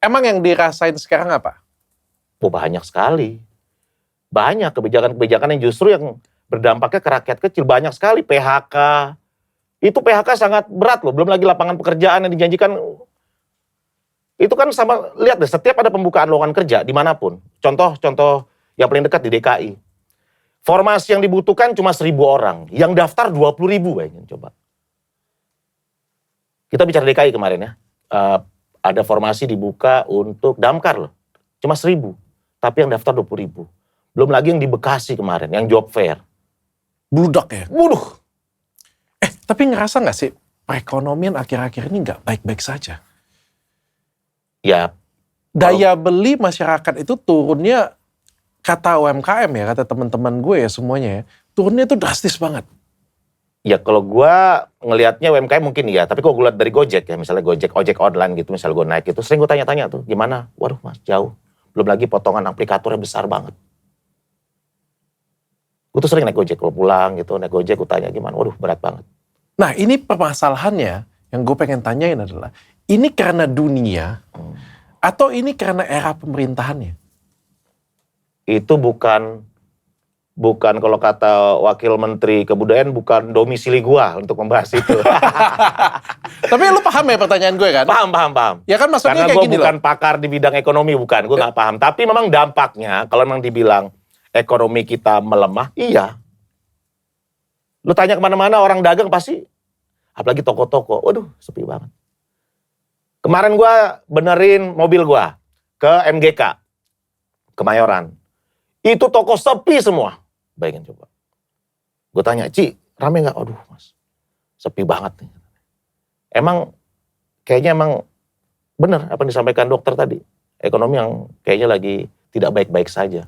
Emang yang dirasain sekarang apa? Oh, banyak sekali. Banyak kebijakan-kebijakan yang justru yang berdampaknya ke rakyat kecil. Banyak sekali PHK. Itu PHK sangat berat loh. Belum lagi lapangan pekerjaan yang dijanjikan. Itu kan sama, lihat deh, setiap ada pembukaan lowongan kerja dimanapun. Contoh yang paling dekat di DKI. Formasi yang dibutuhkan cuma 1.000 orang. Yang daftar 20.000, bayangin coba. Kita bicara DKI kemarin ya. Ada formasi dibuka untuk damkar loh. Cuma 1.000. Tapi yang daftar 20.000. Belum lagi yang di Bekasi kemarin, yang job fair. Bludak ya? Waduh. Tapi ngerasa gak sih perekonomian akhir-akhir ini gak baik-baik saja? Ya. Daya beli masyarakat itu turunnya, kata UMKM ya, kata teman-teman gue ya semuanya ya, turunnya itu drastis banget. Ya kalau gue ngelihatnya UMKM mungkin iya, tapi kalau gue lihat dari Gojek ya, misalnya Gojek, ojek online gitu, misalnya gue naik gitu, sering gue tanya-tanya tuh, gimana? Waduh mas, jauh. Belum lagi potongan aplikatornya besar banget. Gue tuh sering naik Gojek, kalau pulang gitu, naik Gojek gue tanya gimana, waduh berat banget. Nah ini permasalahannya, yang gue pengen tanyain adalah, ini karena dunia, atau ini karena era pemerintahannya? Itu bukan kalau kata Wakil Menteri Kebudayaan, bukan domisili gua untuk membahas itu. Tapi lu paham ya pertanyaan gue kan? Paham. Ya kan maksudnya Karena kayak gua gini bukan loh. pakar di bidang ekonomi, bukan. Gua nggak paham. Tapi memang dampaknya, kalau memang dibilang ekonomi kita melemah, iya. Lu tanya kemana-mana orang dagang pasti, apalagi toko-toko, waduh sepi banget. Kemarin gua benerin mobil gua ke MGK, Kemayoran. Itu toko sepi semua. Bayangin coba. Gue tanya, Ci, rame gak? Aduh mas, sepi banget nih. Kayaknya emang bener apa yang disampaikan dokter tadi. Ekonomi yang kayaknya lagi tidak baik-baik saja.